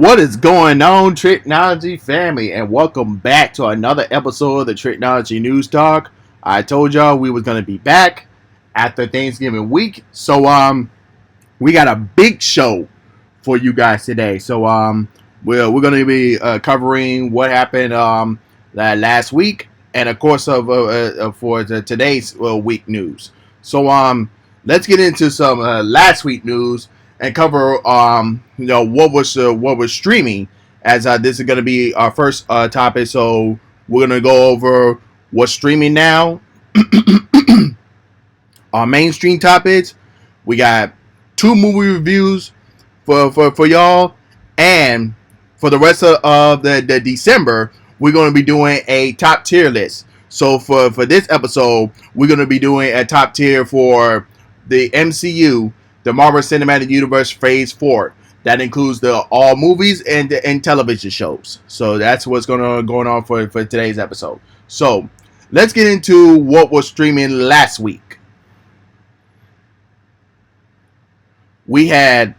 What is going on, Tricology family, and welcome back to another episode of the Tricology News Talk. I told y'all we was gonna be back after Thanksgiving week, so we got a big show for you guys today. So we're gonna be covering what happened last week, and of course for today's week news. So let's get into some last week news and cover what was streaming, as this is going to be our first topic. So we're going to go over what's streaming now, our mainstream topics. We got 2 movie reviews for y'all, and for the rest of the December, we're going to be doing a top tier list. So for this episode, we're going to be doing a top tier for the MCU, the Marvel Cinematic Universe Phase 4. That includes the all movies and television shows. So that's what's going on for today's episode. So let's get into what was streaming last week. We had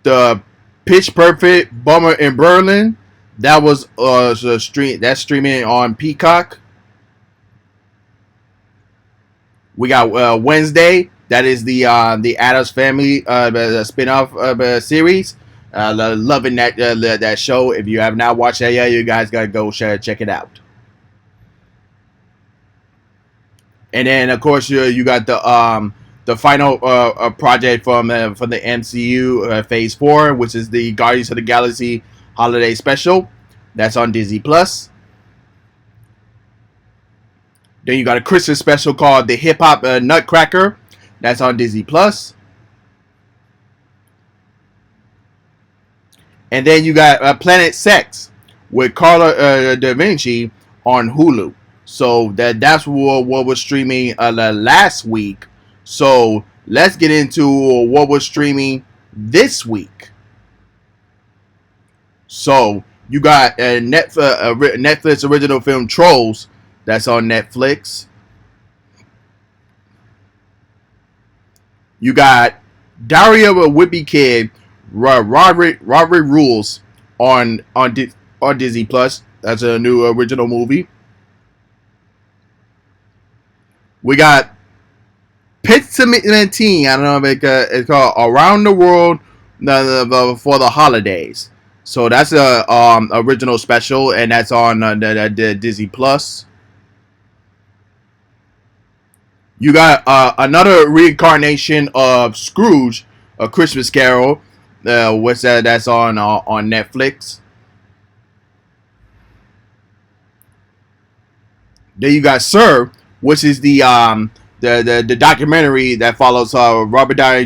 the Pitch Perfect Bummer in Berlin. That was streaming on Peacock. We got Wednesday. That is the Addams Family spin-off series. Loving that show. If you have not watched that yet, you guys gotta go check it out. And then of course you got the final project from the MCU Phase 4, which is the Guardians of the Galaxy Holiday Special. That's on Disney Plus. Then you got a Christmas special called the Hip Hop Nutcracker. That's on Disney Plus. And then you got Planet Sex with Carla Da Vinci on Hulu. So that's what was streaming last week. So let's get into what was streaming this week. So you got Netflix original film Trolls. That's on Netflix. You got Diary of a Wimpy Kid, Robert Rules on Disney Plus. That's a new original movie. We got Pit-17. I don't know if it's called Around the World for the Holidays. So that's a original special, and that's on the Disney Plus. You got another reincarnation of Scrooge, A Christmas Carol, that's on Netflix. Then you got Sir, which is the documentary that follows Robert Downey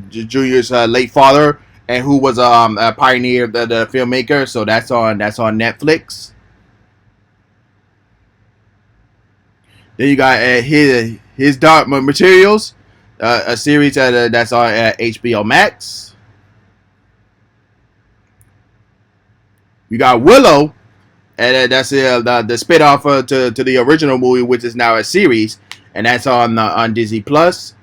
Jr.'s late father, and who was a pioneer, the filmmaker. So that's on Netflix. Then you got his Dark Materials, a series that's on HBO Max. You got Willow, and that's the spin-off to the original movie, which is now a series, and that's on Disney Plus.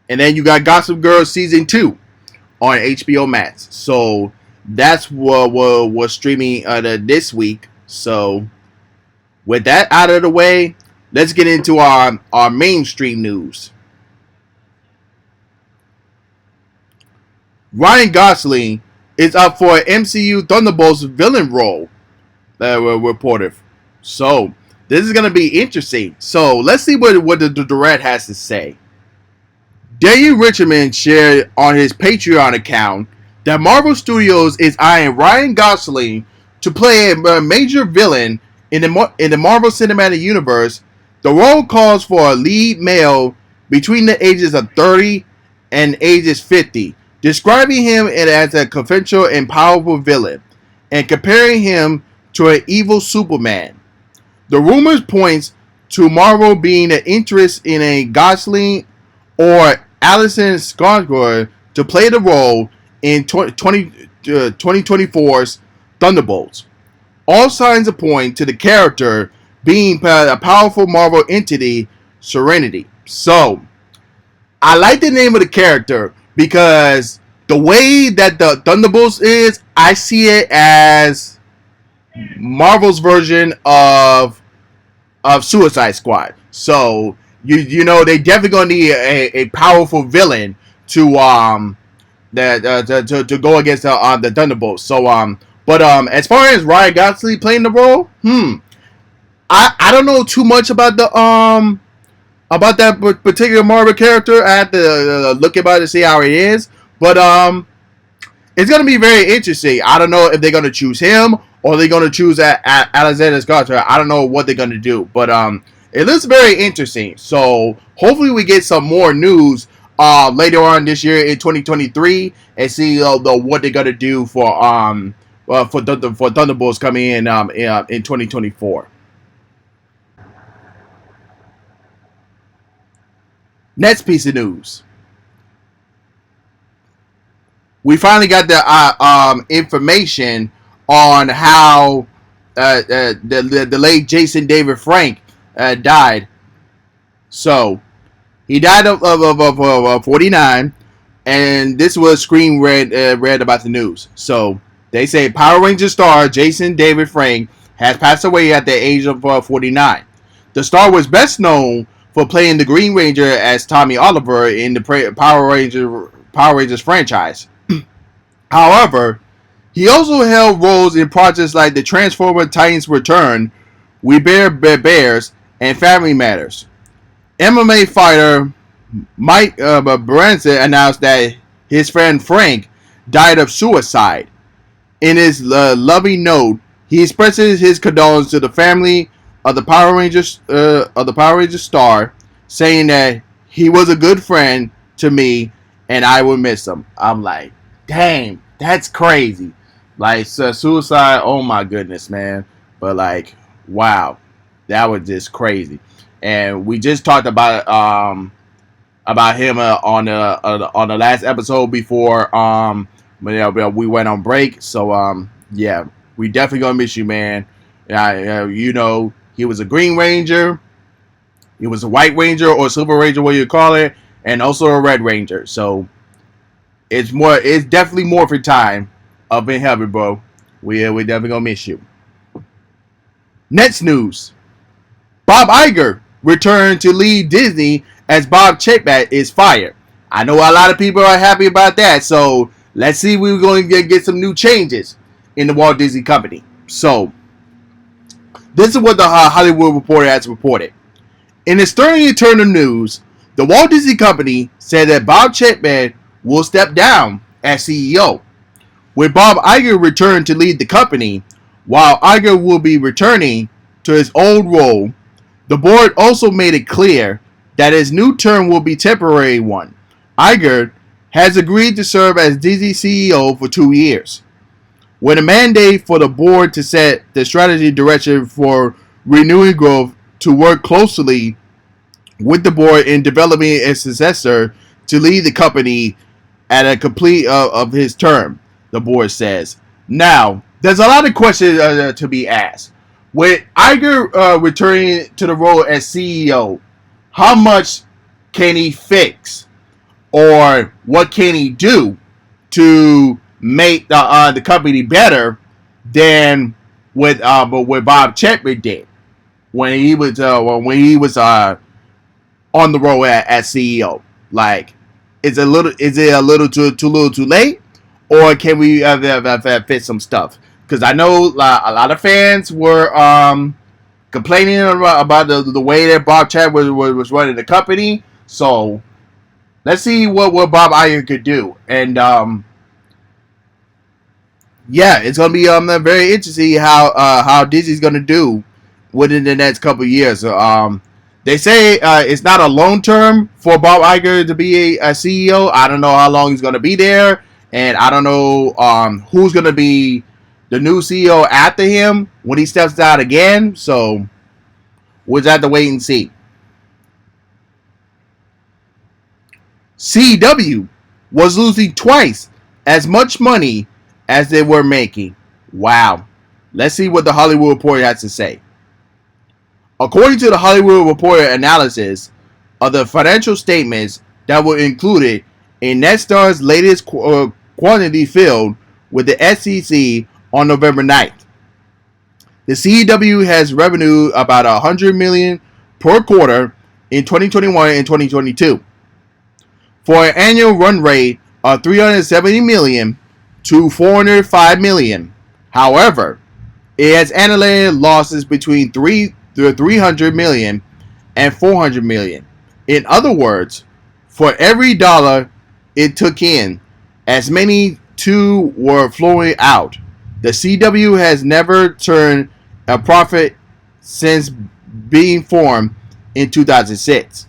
And then you got Gossip Girl Season 2 on HBO Max. So that's what was streaming this week. So with that out of the way, let's get into our mainstream news. Ryan Gosling is up for an MCU Thunderbolts villain role, reported. So this is going to be interesting. So let's see what the director has to say. Daniel Richardson shared on his Patreon account that Marvel Studios is eyeing Ryan Gosling to play a major villain in the Marvel Cinematic Universe. The role calls for a lead male between the ages of 30 and ages 50, describing him as a confidential and powerful villain, and comparing him to an evil Superman. The rumors points to Marvel being an interest in a Gosling or Alison Skarsgård to play the role in 2024's Thunderbolts. All signs point to the character being a powerful Marvel entity, Serenity. So, I like the name of the character because The way that the Thunderbolts is, I see it as Marvel's version of Suicide Squad. So you know they definitely gonna need a powerful villain to to go against the Thunderbolts. So but as far as Ryan Gosling playing the role, I don't know too much about that particular Marvel character. I have to look about it to see how it is. But it's gonna be very interesting. I don't know if they're gonna choose him or they're gonna choose Alexander Skarsgård. I don't know what they're gonna do, but it looks very interesting. So hopefully we get some more news later on this year in 2023 and see what they're gonna do for Thunderbolts coming in 2024. Next piece of news. We finally got the information on how the late Jason David Frank died. So he died of 49, and this was Screen read about the news. So they say Power Ranger star Jason David Frank has passed away at the age of 49. The star was best known for playing the Green Ranger as Tommy Oliver in the Power Rangers franchise. However, he also held roles in projects like the Transformer Titans Return, We Bears, and Family Matters. MMA fighter Mike Baranza announced that his friend Frank died of suicide. In his loving note, he expresses his condolences to the family of the Power Rangers star, saying that he was a good friend to me and I will miss him. I'm like, dang, that's crazy. Like suicide, oh my goodness, man. But like, wow, that was just crazy. And we just talked about him on the last episode before we went on break. So yeah, we definitely gonna miss you, man. You know, he was a Green Ranger, he was a White Ranger or Silver Ranger, what you call it, and also a Red Ranger. So it's definitely more for time up in heaven, bro. We definitely gonna miss you. Next news: Bob Iger returned to lead Disney as Bob Chapek is fired. I know a lot of people are happy about that, so let's see if we're going to get some new changes in the Walt Disney Company. So, this is what the Hollywood Reporter has reported. In its sternly eternal news, the Walt Disney Company said that Bob Chapek will step down as CEO. With Bob Iger returned to lead the company, while Iger will be returning to his old role, the board also made it clear that his new term will be a temporary one. Iger has agreed to serve as Disney CEO for 2 years. With a mandate for the board to set the strategy direction for renewing growth to work closely with the board in developing a successor to lead the company at a complete of his term, the board says. Now, there's a lot of questions to be asked. With Iger returning to the role as CEO, how much can he fix, or what can he do to make the company better than what Bob Chapek did when he was on the role as CEO? Like, is it a little too late, or can we fit some stuff? Because I know a lot of fans were complaining about the way that Bob Chapek was running the company. So let's see what Bob Iger could do. And yeah, it's gonna be very interesting how Disney's gonna do within the next couple of years. They say it's not a long term for Bob Iger to be a CEO. I don't know how long he's gonna be there, and I don't know who's gonna be the new CEO after him when he steps down again. So we'll just have to wait and see. CW was losing twice as much money as they were making. Wow. Let's see what the Hollywood Reporter has to say. According to the Hollywood Reporter analysis of the financial statements that were included in Netstar's latest quantity field with the SEC on November 9th. The CW has revenue about $100 million per quarter in 2021 and 2022 for an annual run rate of $370 million to $405 million. However, it has analyzed losses between $300 million and $400 million. In other words, for every dollar it took in, as many two were flowing out. The CW has never turned a profit since being formed in 2006.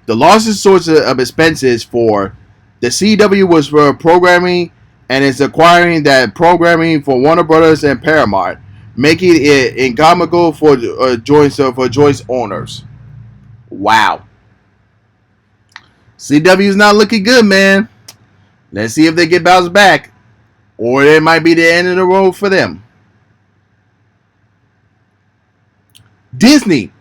The largest source of expenses for the CW was for programming and is acquiring that programming for Warner Brothers and Paramount, making it economical for joint owners. Wow. CW's not looking good, man. Let's see if they get bounced back, or it might be the end of the road for them. Disney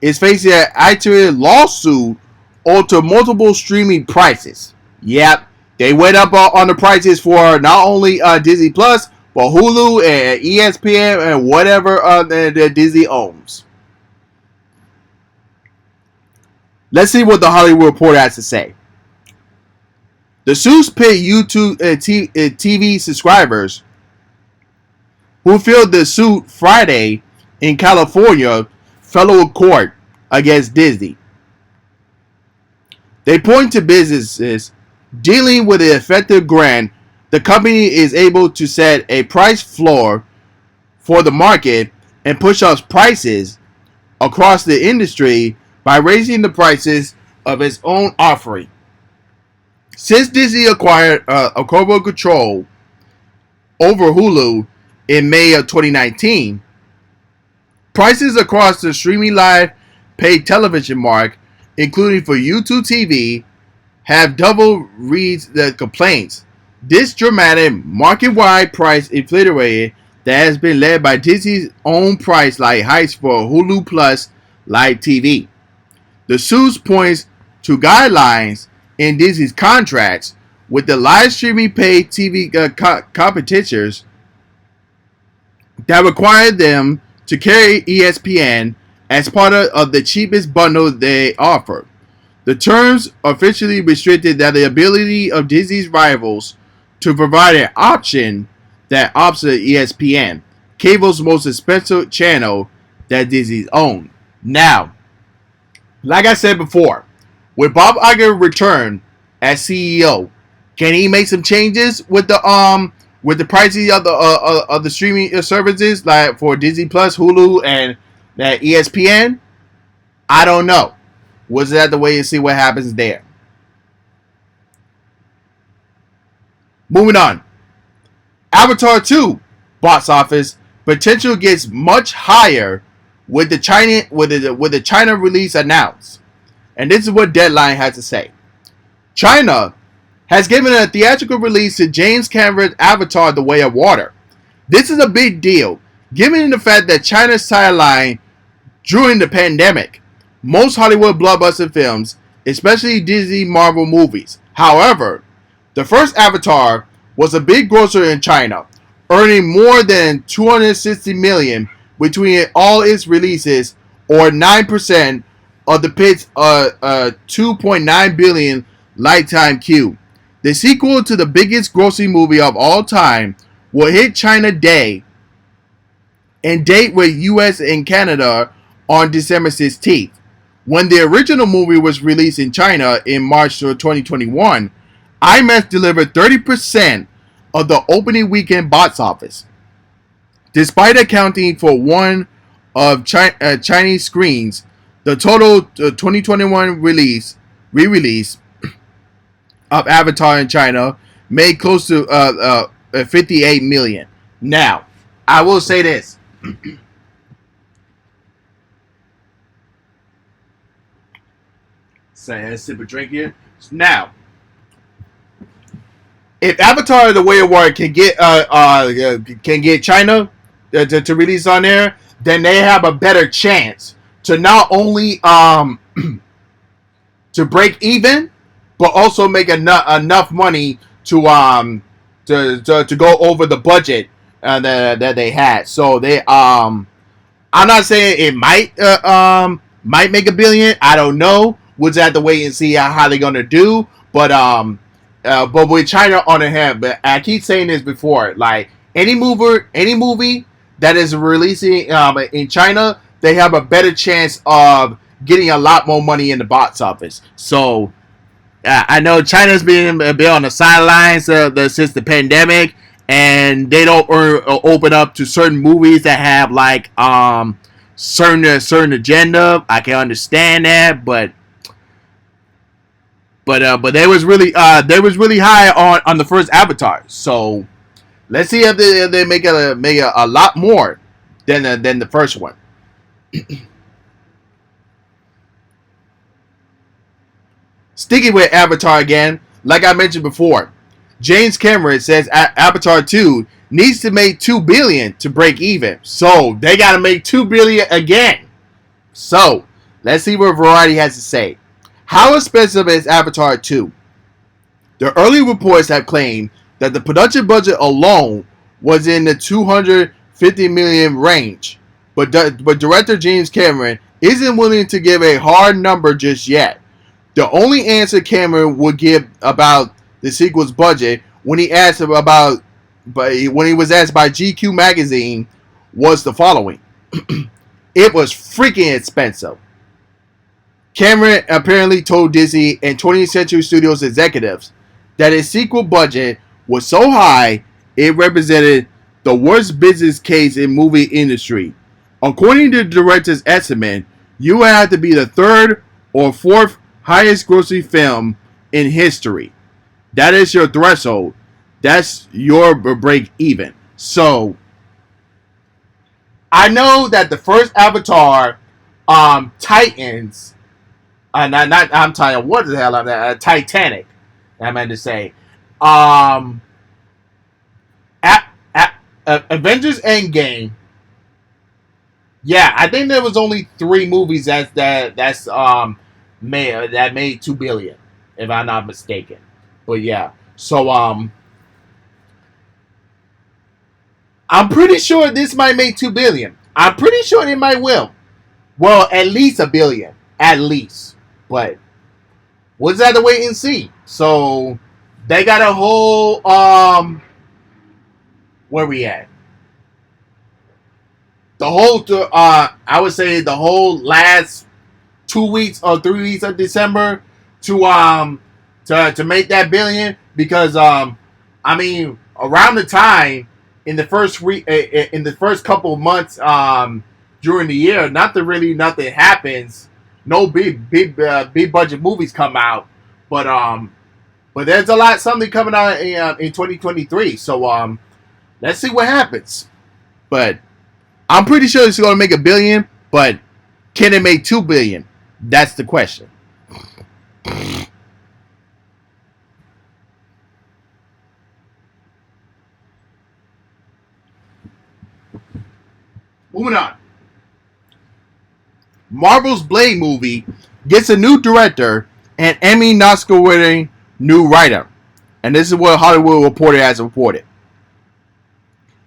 is facing an ITR lawsuit over multiple streaming prices. Yep, they went up on the prices for not only Disney Plus, but Hulu and ESPN and whatever that Disney owns. Let's see what the Hollywood Reporter has to say. The suits pit YouTube TV subscribers who filed the suit Friday in California federal court against Disney. They point to businesses dealing with the effective grant. The company is able to set a price floor for the market and push up prices across the industry by raising the prices of its own offering. Since Disney acquired global control over Hulu in May of 2019, prices across the streaming live paid television market, including for YouTube TV, have doubled reads the complaints. This dramatic market-wide price inflation that has been led by Disney's own price like hikes for Hulu Plus Live TV. The suit points to guidelines in Disney's contracts with the live streaming paid TV competitors that require them to carry ESPN as part of the cheapest bundle they offer. The terms officially restricted that the ability of Disney's rivals to provide an option that opposite ESPN, cable's most expensive channel that Disney owns. Now, like I said before, with Bob Iger return as CEO, can he make some changes with the pricing of the streaming services like for Disney Plus, Hulu, and that ESPN? I don't know. We'll just have to wait and see what happens there. Moving on. Avatar 2 box office potential gets much higher with the China release announced. And this is what Deadline has to say. China has given a theatrical release to James Cameron's Avatar: The Way of Water. This is a big deal, given the fact that China's sidelined during the pandemic most Hollywood blockbuster films, especially Disney Marvel movies. However, the first Avatar was a big grosser in China, earning more than $260 million between all its releases, or 9% of the pit's $2.9 billion lifetime queue. The sequel to the biggest grossing movie of all time will hit China Day and date with US and Canada on December 16th. When the original movie was released in China in March of 2021, IMAX delivered 30% of the opening weekend box office. Despite accounting for one of Chinese screens, the total 2021 re-release of Avatar in China made close to 58 million. Now, I will say this. Say a sip of drink here. Now, if Avatar: The Way of Water can get China to release on there, then they have a better chance to not only to break even, but also make enough money to go over the budget that they had. So I'm not saying it might make a billion. I don't know. We'll just have to wait and see how they're gonna do. But with China on the hand, but I keep saying this before, like any movie that is releasing in China, they have a better chance of getting a lot more money in the box office. So I know China's been a bit on the sidelines since the pandemic, and they don't open up to certain movies that have like certain agenda. I can understand that, but they was really high on the first Avatar. So let's see if they make a lot more than the first one. Sticking with Avatar again, like I mentioned before, James Cameron says Avatar 2 needs to make $2 billion to break even. So they got to make $2 billion again. So let's see what Variety has to say. How expensive is Avatar 2? The early reports have claimed that the production budget alone was in the $250 million range, but director James Cameron isn't willing to give a hard number just yet. The only answer Cameron would give about the sequel's budget when he was asked by GQ magazine was the following: "It was freaking expensive." Cameron apparently told Disney and 20th Century Studios executives that his sequel budget was so high it represented the worst business case in movie industry. According to the director's estimate, you would have to be the third or fourth highest grossing film in history. That is your threshold. That's your break even. So I know that the first Avatar, Titans, not I'm tired. What the hell? Titanic. I meant to say, um, Avengers Endgame. Yeah, I think there was only 3 movies that's made $2 billion, if I'm not mistaken. But yeah, so I'm pretty sure this might make $2 billion. I'm pretty sure it might will. Well, at least $1 billion, at least. But we'll just have to wait and see. So they got a whole where we at? The whole I would say the whole last 2 weeks or 3 weeks of December to make that billion, because I mean, around the time in the first week in the first couple of months during the year, nothing happens. No big budget movies come out, but there's something coming out in 2023. So let's see what happens. But I'm pretty sure it's going to make $1 billion, but can it make $2 billion? That's the question. Moving on. Marvel's Blade movie gets a new director and Emmy Oscar-winning new writer. And this is what Hollywood Reporter has reported.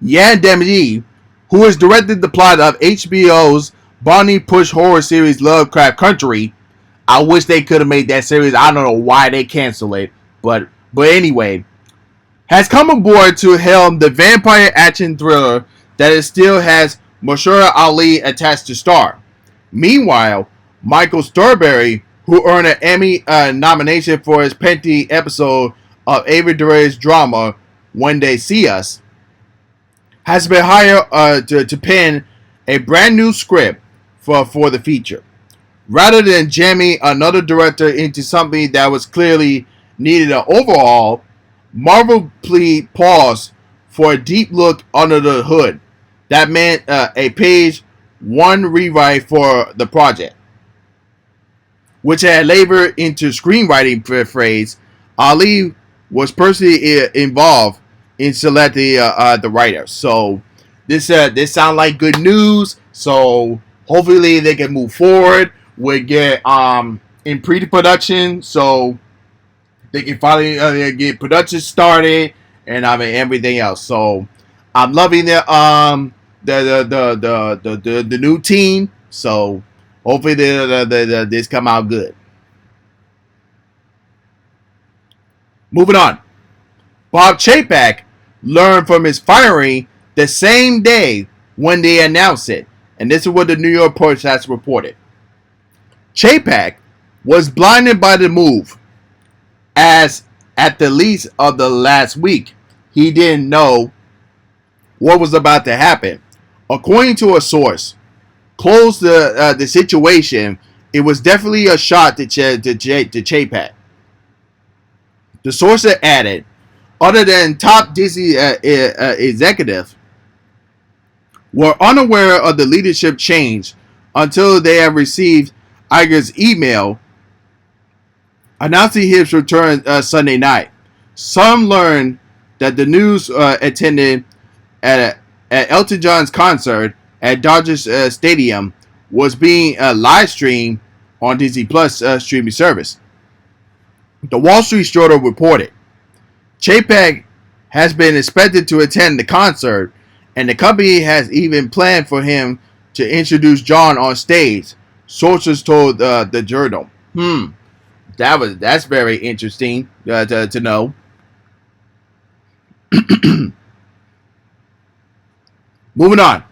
Yan Demi, who has directed the plot of HBO's Bonnie Push horror series Lovecraft Country. I wish they could have made that series. I don't know why they canceled it. But anyway, has come aboard to helm the vampire action thriller that it still has Mahershala Ali attached to star. Meanwhile, Michael Stuhlbarg, who earned an Emmy nomination for his Penty episode of Ava DuVernay's drama When They See Us, has been hired to pen a brand new script for the feature. Rather than jamming another director into something that was clearly needed an overhaul, Marvel paused for a deep look under the hood. That meant a page 1 rewrite for the project, which had labored into screenwriting phrase. Ali was personally involved in selecting the writer. So this sounds like good news. So hopefully they can move forward. We get in pre-production. So they can finally get production started, and I mean everything else. So I'm loving the new team. So hopefully this come out good. Moving on, Bob Chapek learned from his firing the same day when they announced it, and this is what the New York Post has reported. Chapek was blinded by the move, as at the least of the last week, he didn't know what was about to happen. According to a source, close the situation, it was definitely a shot to Chapek. The source added, other than top Disney executives, were unaware of the leadership change until they have received Iger's email announcing his return Sunday night. Some learned that the news attended at Elton John's concert at Dodgers Stadium was being live streamed on Disney Plus streaming service. The Wall Street Journal reported Chapek has been expected to attend the concert, and the company has even planned for him to introduce John on stage. Sources told the Journal. That's very interesting to know. Moving on.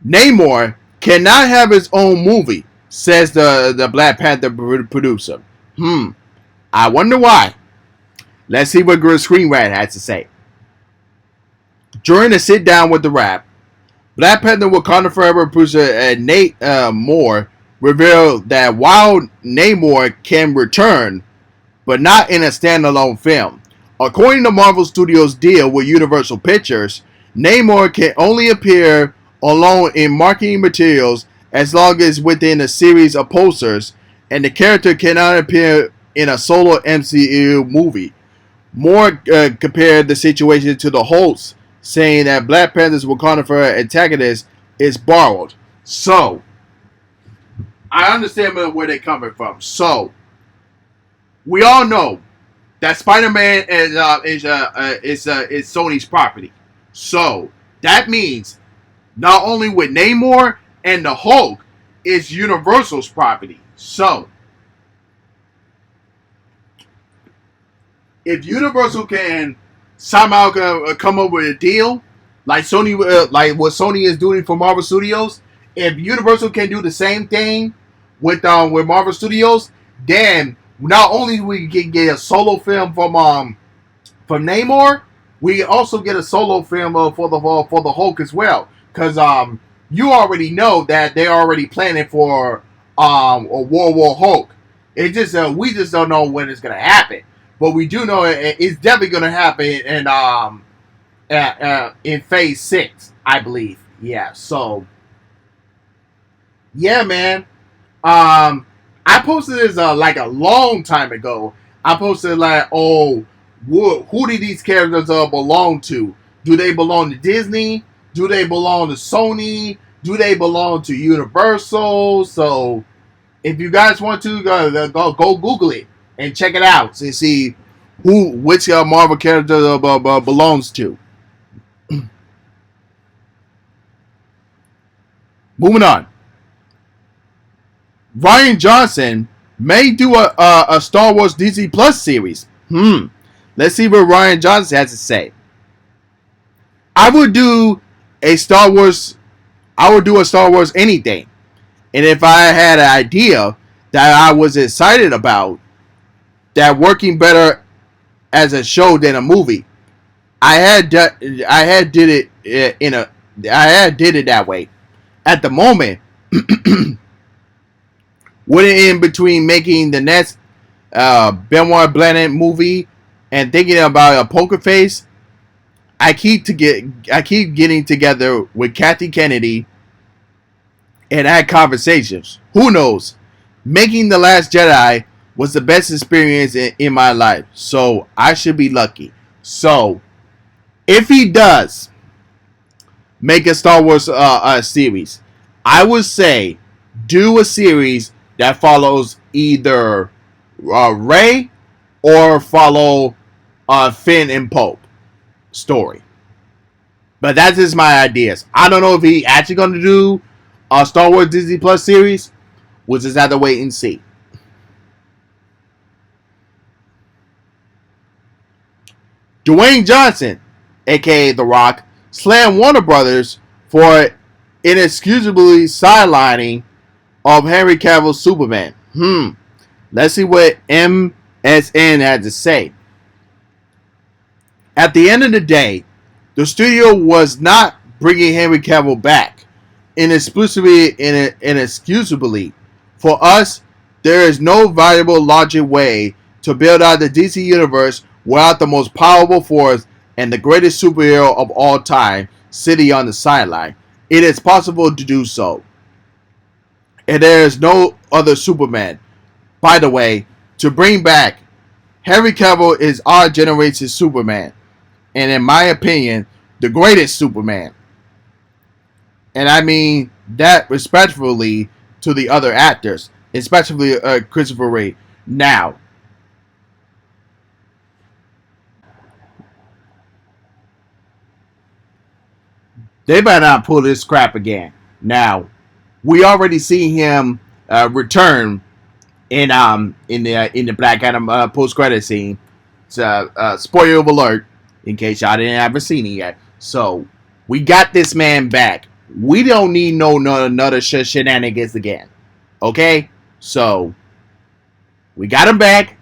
Namor cannot have his own movie, says the Black Panther producer. I wonder why. Let's see what Screen Rant has to say. During a sit down with the Wrap, Black Panther Wakanda Forever producer Nate Moore revealed that while Namor can return, but not in a standalone film. According to Marvel Studios' deal with Universal Pictures, Namor can only appear alone in marketing materials as long as within a series of posters, and the character cannot appear in a solo MCU movie. Moore compared the situation to the Hulk's, saying that Black Panther's Wakanda Forever antagonist is borrowed. So, I understand where they're coming from. So, we all know that Spider-Man is Sony's property. So, that means not only with Namor and the Hulk, it's Universal's property. So, if Universal can somehow come up with a deal like Sony, like what Sony is doing for Marvel Studios, if Universal can do the same thing with Marvel Studios, then not only we can get a solo film from Namor, we also get a solo film for the Hulk as well. Because you already know that they're already planning for a World War Hulk. It just we just don't know when it's gonna happen, but we do know it's definitely gonna happen in Phase 6, I believe. Yeah. So yeah, man. I posted this like a long time ago. I posted like, oh, who do these characters belong to? Do they belong to Disney? Do they belong to Sony? Do they belong to Universal? So, if you guys want to, go Google it and check it out and see which Marvel character belongs to. Moving on. Rian Johnson may do a Star Wars Disney Plus series. Let's see what Rian Johnson has to say. I would do a Star Wars anything. And if I had an idea that I was excited about, that working better as a show than a movie, I had did it that way. At the moment, in between making the next Benoit Blanc movie and thinking about a poker face, I keep getting together with Kathy Kennedy and had conversations. Who knows? Making The Last Jedi was the best experience in my life, so I should be lucky. So, if he does make a Star Wars series, I would say do a series that follows either Ray or follow Finn and Pope story. But that's just my ideas. I don't know if he actually going to do a Star Wars Disney Plus series. We'll just have to wait and see. Dwayne Johnson, aka The Rock, slammed Warner Brothers for inexcusably sidelining of Henry Cavill's Superman. Let's see what MSN had to say. At the end of the day, the studio was not bringing Henry Cavill back inexcusably. For us, there is no viable logic way to build out the DC universe without the most powerful force and the greatest superhero of all time sitting on the sideline. It is possible to do so. And there is no other Superman. By the way, to bring back, Henry Cavill is our generation's Superman. And in my opinion, the greatest Superman. And I mean that respectfully to the other actors, especially Christopher Reeve. Now, they better not pull this crap again. Now, we already see him return in the Black Adam post credit scene. So, spoiler alert, in case y'all didn't ever seen it yet. So, we got this man back. We don't need no another shenanigans again. Okay? So, we got him back.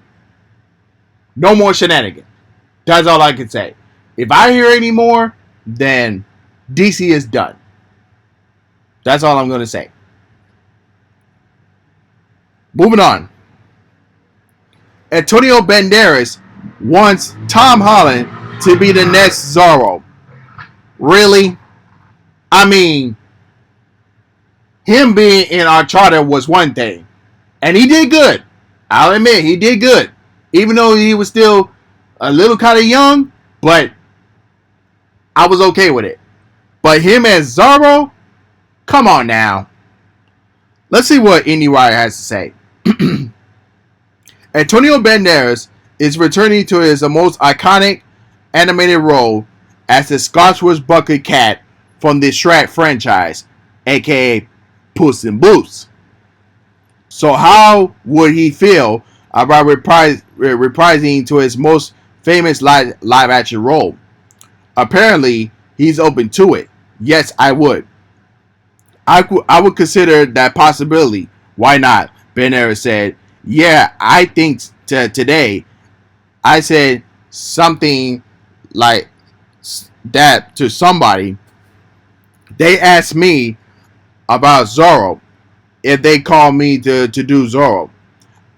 No more shenanigans. That's all I can say. If I hear any more, then DC is done. That's all I'm going to say. Moving on. Antonio Banderas wants Tom Holland to be the next Zorro. Really? I mean, him being in Uncharted was one thing. And he did good. I'll admit, he did good. Even though he was still a little kind of young, but I was okay with it. But him as Zorro? Come on now. Let's see what IndieWire has to say. Antonio Banderas is returning to his most iconic animated role as the Scotchwood Cat from the Shrek franchise, aka Puss in Boots. So how would he feel about reprising to his most famous live action role? Apparently, he's open to it. Yes, I would. I would consider that possibility. Why not? Banderas said, yeah, I think today I said something like that to somebody. They asked me about Zorro. If they call me to do Zorro,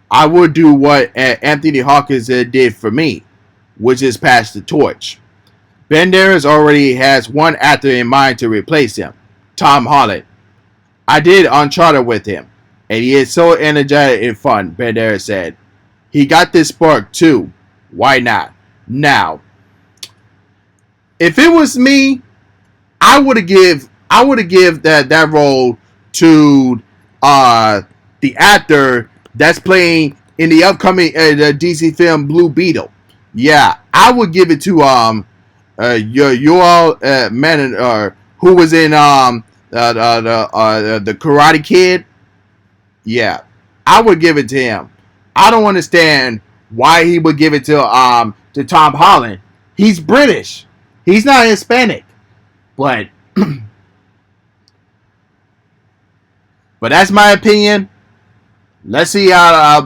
I would do what Anthony Hawkins did for me, which is pass the torch. Banderas already has one actor in mind to replace him, Tom Holland. I did Uncharted with him, and he is so energetic and fun, Banderas said. He got this spark too. Why not? Now, if it was me, I would have give that role to the actor that's playing in the upcoming DC film Blue Beetle. Yeah, I would give it to Yoel Manon, who was in the Karate Kid. Yeah, I would give it to him. I don't understand why he would give it to Tom Holland. He's British. He's not Hispanic. But that's my opinion. Let's see how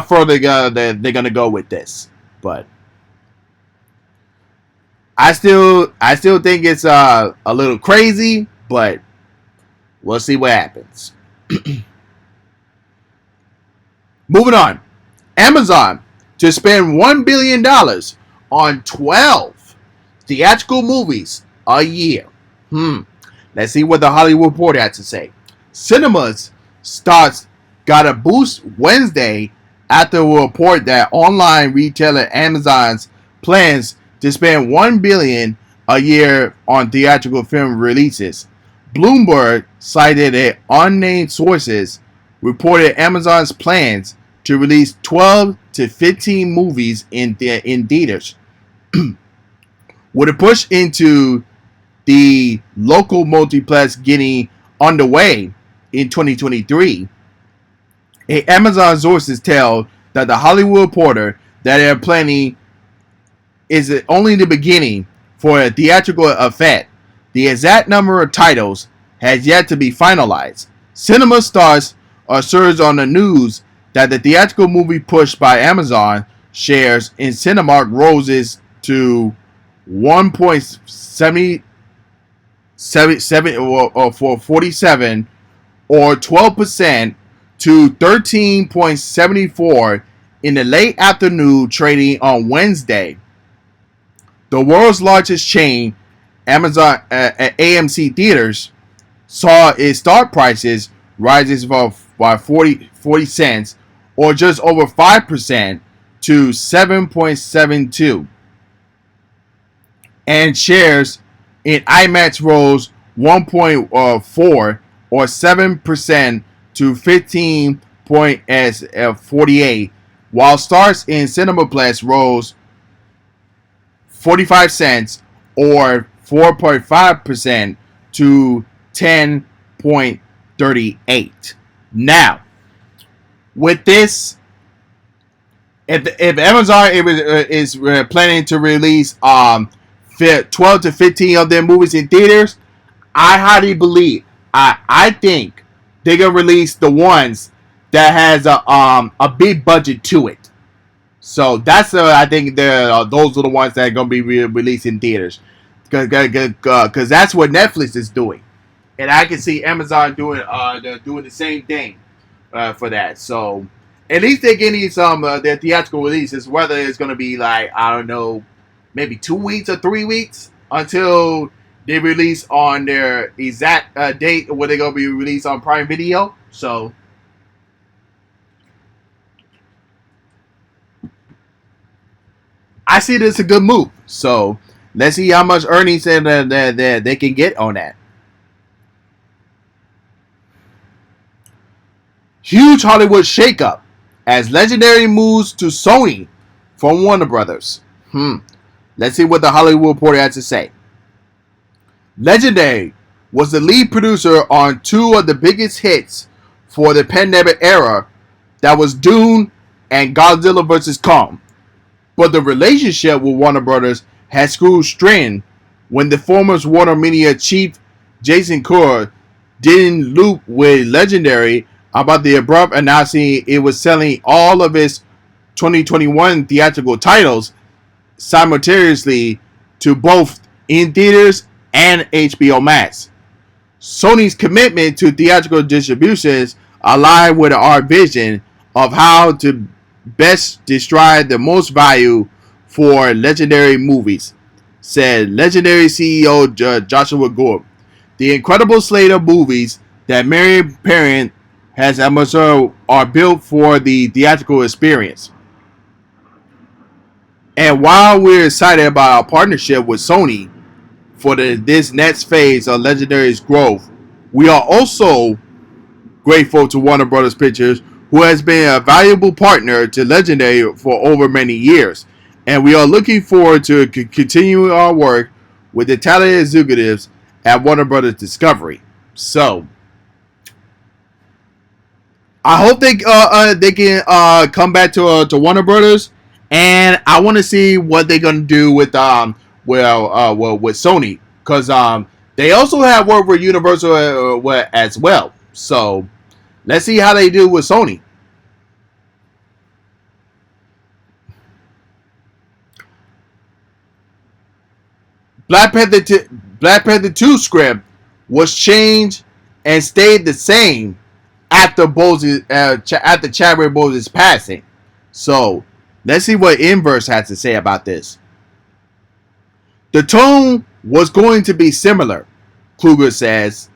far they're gonna go with this. But I still think it's a little crazy, but we'll see what happens. Moving on. Amazon to spend $1 billion on 12 theatrical movies a year. Let's see what the Hollywood Reporter had to say. Cinemas stocks got a boost Wednesday after a report that online retailer Amazon's plans to spend $1 billion a year on theatrical film releases. Bloomberg cited unnamed sources reported Amazon's plans to release 12 to 15 movies in theaters. With a push into the local multiplex getting underway in 2023, Amazon sources tell that the Hollywood Reporter that they're planning is only the beginning for a theatrical effect. The exact number of titles has yet to be finalized. Cinema stars are surged on the news that the theatrical movie push by Amazon shares in Cinemark roses to 1.77 or for 47 or 12% to 13.74 in the late afternoon trading on Wednesday. The world's largest chain, Amazon AMC Theaters, saw its start prices rises by 40 cents or just over 5% to 7.72. And shares in IMAX rose 1.4 or 7% to 15.48, while starts in Cinemaplex rose 45 cents or 4.5% to 10.38. Now, with this, if Amazon is planning to release 12 to 15 of their movies in theaters, I highly believe, I think they're gonna release the ones that has a big budget to it. So that's I think those are the ones that are gonna be released in theaters, because that's what Netflix is doing, and I can see Amazon doing the same thing for that. So at least they're getting some their theatrical releases, whether it's gonna be like, I don't know, maybe 2 weeks or 3 weeks until they release on their exact date where they're gonna be released on Prime Video. So I see this as a good move. So let's see how much earnings they can get on that. Huge Hollywood shakeup as Legendary moves to Sony from Warner Brothers. Let's see what the Hollywood Reporter has to say. Legendary was the lead producer on two of the biggest hits for the pandemic era, that was Dune and Godzilla vs. Kong. But the relationship with Warner Brothers has screwed strained when the former Warner Media chief Jason Curr didn't loop with Legendary about the abrupt announcing it was selling all of its 2021 theatrical titles simultaneously to both in theaters and HBO Max. Sony's commitment to theatrical distributions aligned with our vision of how to best destroy the most value for Legendary movies, said Legendary CEO Joshua Gore. The incredible slate of movies that Mary Parent has Amazon are built for the theatrical experience. And while we're excited about our partnership with Sony for this next phase of Legendary's growth, we are also grateful to Warner Brothers Pictures, who has been a valuable partner to Legendary for over many years. And we are looking forward to continuing our work with the talented executives at Warner Brothers Discovery. So, I hope they can come back to Warner Brothers, and I want to see what they're gonna do with with Sony, because they also have work with Universal as well. So let's see how they do with Sony. Black Panther 2 script was changed and stayed the same after Chadwick Boseman's passing. So let's see what Inverse has to say about this. The tone was going to be similar, Kluger says.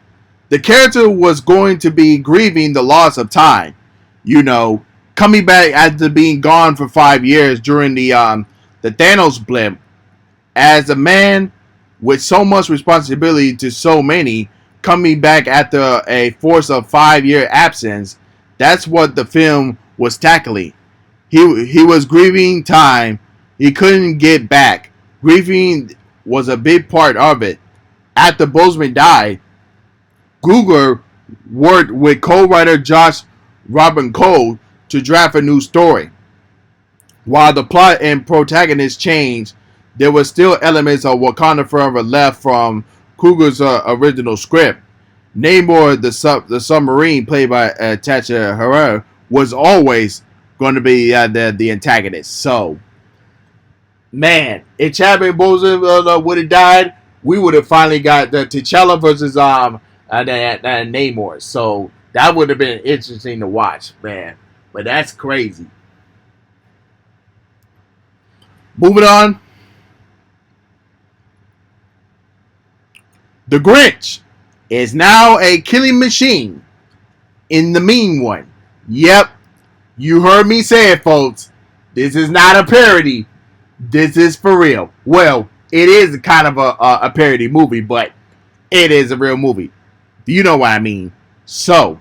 The character was going to be grieving the loss of time, coming back after being gone for 5 years during the Thanos blip. As a man with so much responsibility to so many, coming back after a force of 5-year absence, that's what the film was tackling. He was grieving time he couldn't get back. Grieving was a big part of it. After Boseman died, Google worked with co-writer Josh Robin Cole to draft a new story. While the plot and protagonist changed, there were still elements of Wakanda Forever left from Coogler's original script. Namor, the submarine, played by Tacha Herrera, was always going to be the antagonist. So, man, if Chadwick Boseman would have died, we would have finally got the T'Challa versus Namor. So that would have been interesting to watch, man. But that's crazy. Moving on. The Grinch is now a killing machine in the mean one. Yep, you heard me say it, folks. This is not a parody. This is for real. Well, it is kind of a parody movie, but it is a real movie. You know what I mean. So,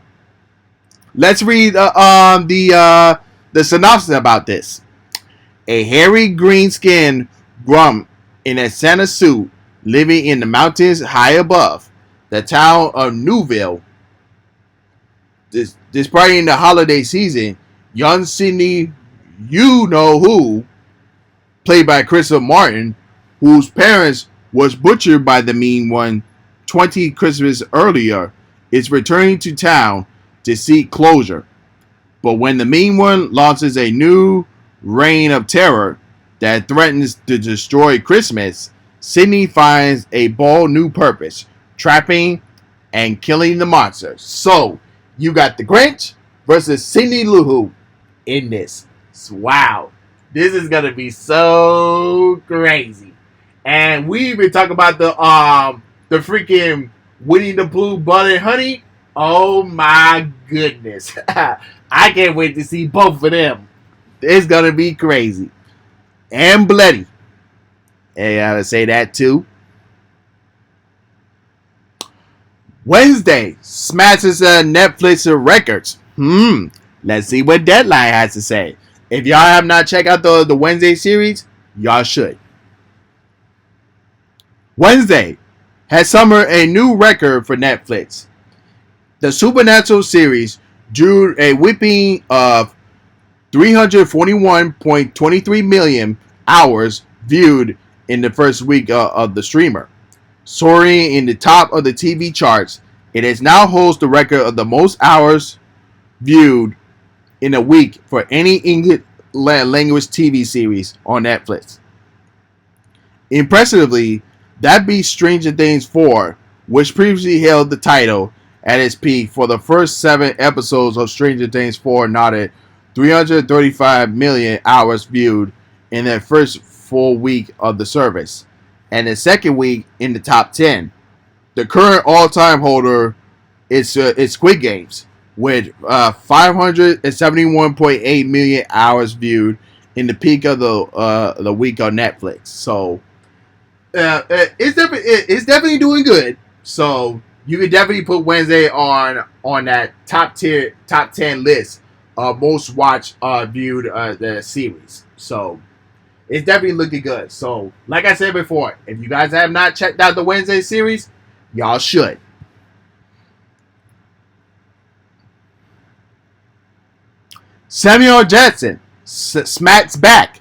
let's read the synopsis about this. A hairy green-skinned grump in a Santa suit living in the mountains high above the town of Newville. Despite in the holiday season, young Sidney, you know who, played by Christopher Martin, whose parents was butchered by the mean one 20 Christmas earlier, is returning to town to seek closure. But when the mean one launches a new reign of terror that threatens to destroy Christmas, Sidney finds a bold new purpose, trapping and killing the monster. So, you got the Grinch versus Sidney Luhu in this. Wow. This is going to be so crazy. And we even talk about the freaking Winnie the Pooh Blood and Honey. Oh my goodness. I can't wait to see both of them. It's going to be crazy. And bloody. And I gotta say that too. Wednesday smashes Netflix records. Let's see what Deadline has to say. If y'all have not checked out the Wednesday series, y'all should. Wednesday has summoned a new record for Netflix. The Supernatural series drew a whipping of 341.23 million hours viewed in the first week of the streamer. Soaring in the top of the TV charts, it has now holds the record of the most hours viewed in a week for any English language TV series on Netflix. Impressively, that beats Stranger Things 4, which previously held the title at its peak for the first 7 episodes of Stranger Things 4, noted 335 million hours viewed in their first full week of the service, and the second week in the top 10. The current all-time holder is Squid Games, with 571.8 million hours viewed in the peak of the week on Netflix. So it's definitely doing good. So you can definitely put Wednesday on that top 10 list of most watched viewed the series. So it's definitely looking good. So like I said before, if you guys have not checked out the Wednesday series, y'all should. Samuel Jackson smacks back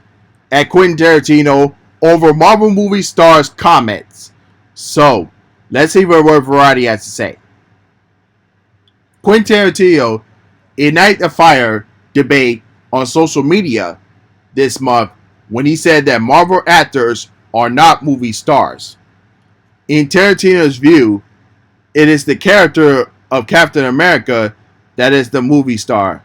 at Quentin Tarantino over Marvel movie stars' comments. So, let's see what Variety has to say. Quentin Tarantino ignited a fire debate on social media this month when he said that Marvel actors are not movie stars. In Tarantino's view, it is the character of Captain America that is the movie star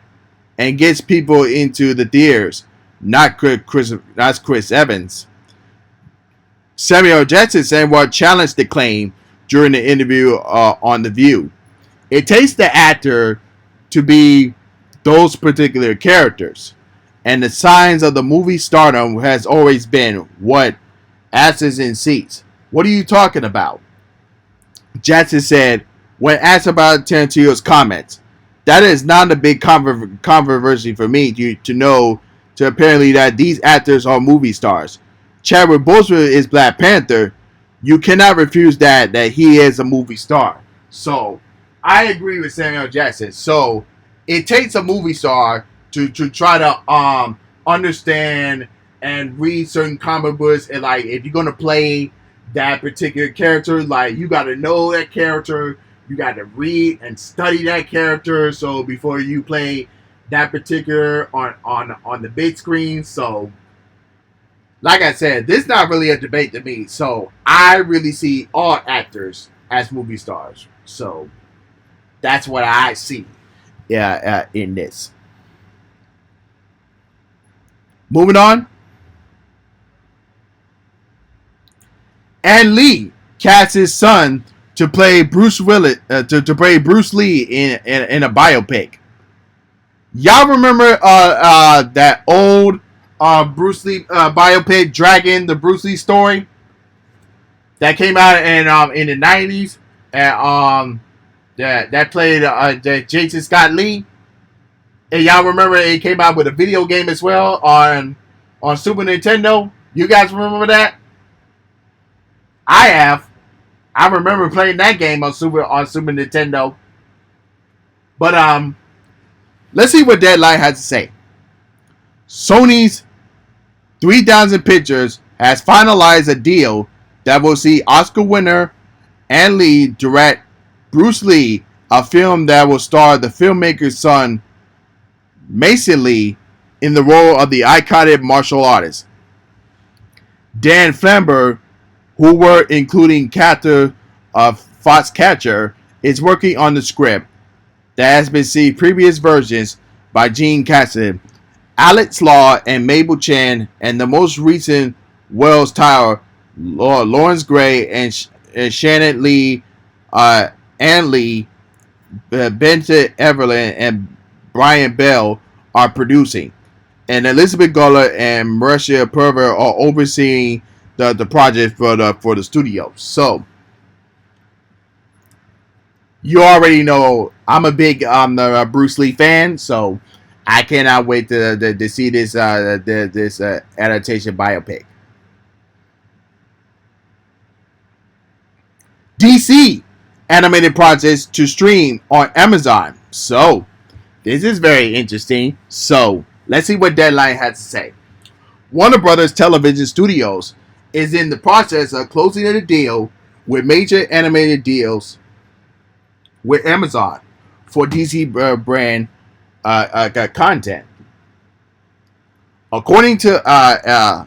and gets people into the theaters, not Chris Evans. Samuel Jackson somewhat challenged the claim during the interview on The View. It takes the actor to be those particular characters, and the signs of the movie stardom has always been what asses in seats. What are you talking about? Jackson said when asked about Tarantino's comments. that is not a big controversy for me to know to apparently that these actors are movie stars. Chadwick Boseman is Black Panther. You cannot refuse that he is a movie star. So I agree with Samuel Jackson. So it takes a movie star to try to understand and read certain comic books, and like if you're gonna play that particular character, like you got to know that character, you got to read and study that character. So before you play that particular on the big screen, so like I said, this is not really a debate to me. So I really see all actors as movie stars. So that's what I see. Yeah, in this. Moving on. And Lee cast his son to play Bruce Willis to play Bruce Lee in a biopic. Y'all remember that old Bruce Lee biopic, Dragon, the Bruce Lee story that came out in the 90s, and that played Jason Scott Lee. And y'all remember it came out with a video game as well on Super Nintendo. You guys remember that? I have. I remember playing that game on Super Nintendo. But let's see what Deadline has to say. Sony's 3000 Pictures has finalized a deal that will see Oscar winner and Lee direct Bruce Lee, a film that will star the filmmaker's son Mason Lee in the role of the iconic martial artist. Dan Flamberg, who were including character of Foxcatcher, is working on the script that has been seen previous versions by Gene Cassidy, Alex Law, and Mabel Chan, and the most recent Wells Tower, Lawrence Gray, and Shannon Lee, Ann Lee, Benton Everland, and Brian Bell are producing, and Elizabeth Guller and Marcia Purver are overseeing the project for the studio. So you already know I'm a big the Bruce Lee fan, so I cannot wait to see this adaptation biopic. DC animated projects to stream on Amazon. So this is very interesting. So let's see what Deadline has to say. Warner Brothers Television Studios is in the process of closing a deal with major animated deals with Amazon for DC brand content. According to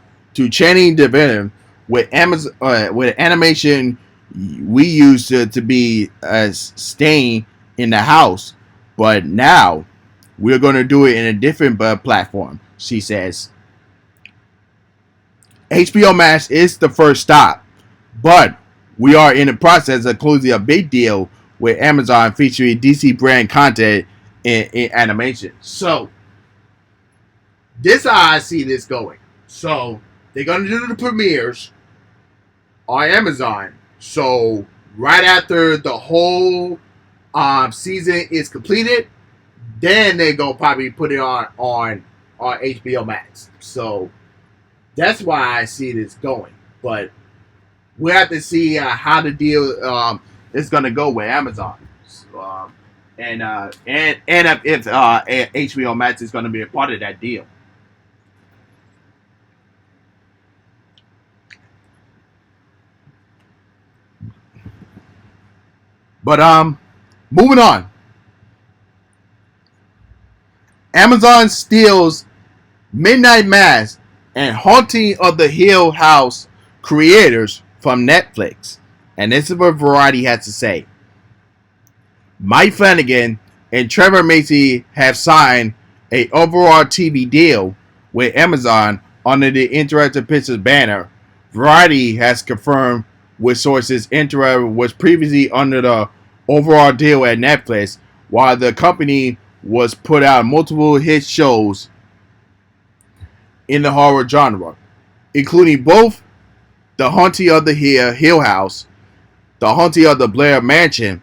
Channing Devine, with Amazon with animation we used to be staying in the house, but now we're going to do it in a different platform, she says. HBO Max is the first stop, but we are in the process of closing a big deal with Amazon featuring DC brand content in animation. So, this is how I see this going. So, they're going to do the premieres on Amazon. So, right after the whole season is completed, then they're going to probably put it on HBO Max. So, that's why I see this going. But we have to see how the deal is going to go with Amazon. So, and if HBO Max is going to be a part of that deal. But moving on. Amazon steals Midnight Mass and Haunting of the Hill House creators from Netflix. And this is what Variety has to say. Mike Flanagan and Trevor Macy have signed a overall TV deal with Amazon under the Interactive Pictures banner. Variety has confirmed with sources Interactive was previously under the overall deal at Netflix, while the company was put out multiple hit shows in the horror genre, including both The Haunting of the Hill House, The Haunting of the Blair Mansion,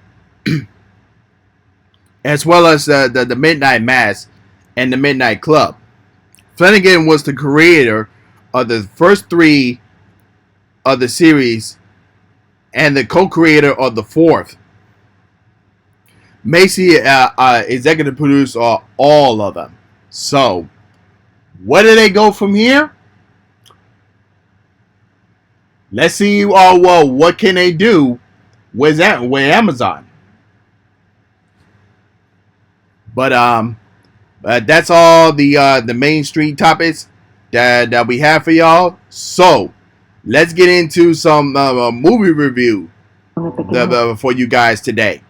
as well as the Midnight Mass and the Midnight Club. Flanagan was the creator of the first three of the series and the co-creator of the fourth. Macy executive produced all of them. So, where do they go from here? Let's see. Well, what can they do with Amazon? But that's all the main street topics that we have for y'all. So, let's get into some movie review for you guys today.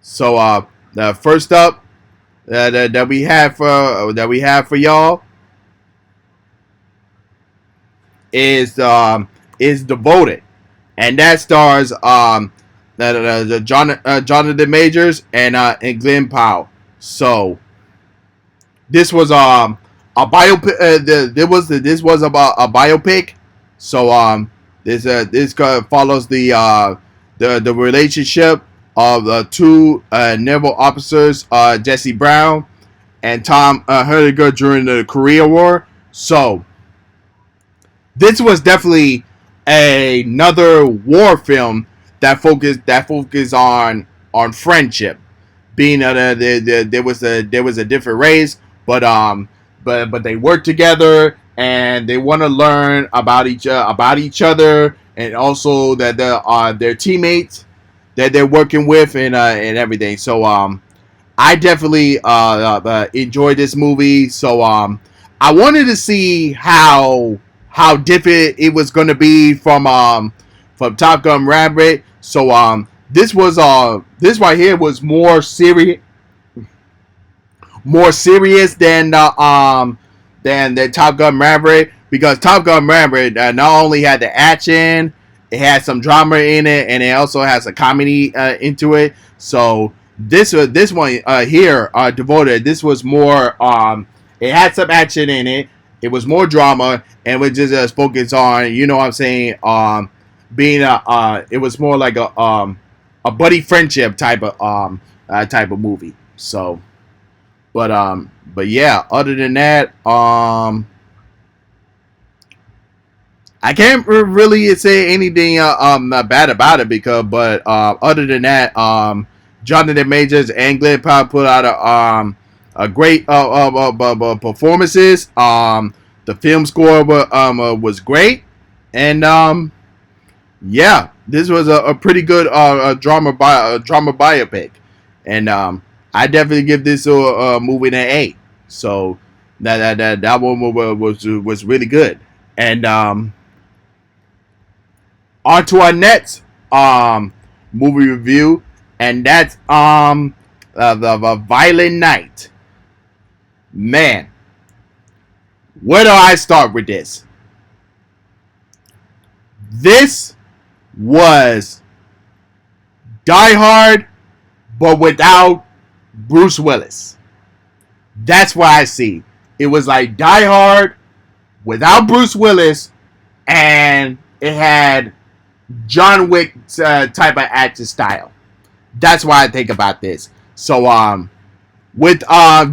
So, the first up that we have for y'all is Devoted, and that stars Jonathan Majors and Glenn Powell. So this was a biopic. This was about a biopic. So this follows the relationship of two naval officers, Jesse Brown and Tom Herdiger, during the Korea War. So this was definitely another war film that focused on friendship. Being there was a different race, but they work together and they want to learn about each other, and also that their teammates that they're working with, and everything. So I definitely enjoyed this movie. So I wanted to see how different it was going to be from Top Gun Maverick. So this right here was more serious than Top Gun Maverick, because Top Gun Maverick not only had the action, it had some drama in it, and it also has a comedy into it. So this one here, Devoted, this was more. It had some action in it. It was more drama, and we just focused on, you know what I'm saying, being it was more like a buddy friendship type of movie. So, but yeah, other than that, I can't really say anything bad about it, but other than that, Jonathan Majors and Glenn Powell put out a great performances. The film score was great, and yeah, this was a pretty good drama biopic, and I definitely give this a movie an A. So that one was really good, and on to our next movie review, and that's the Violent Night. Man, where do I start with this? This was Die Hard, but without Bruce Willis. That's what I see. It was like Die Hard without Bruce Willis, and it had John Wick type of action style. That's why I think about this. So with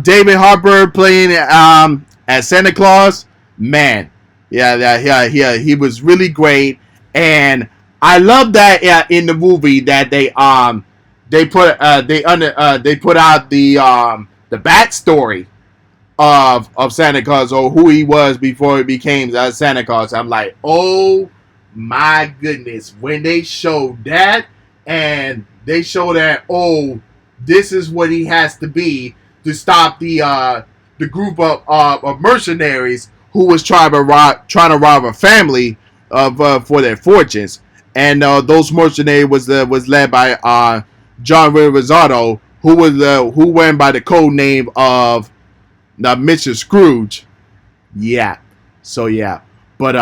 David Harbour playing as Santa Claus, man, yeah, he was really great, and I love that in the movie that they put out the backstory of Santa Claus, or who he was before he became Santa Claus. I'm like, oh my goodness, when they showed that, and they show that, oh, this is what he has to be to stop the group of mercenaries who was trying to rob a family for their fortunes, and those mercenaries was led by John Rosado, who went by the code name of Mr. Scrooge. Yeah, so yeah, but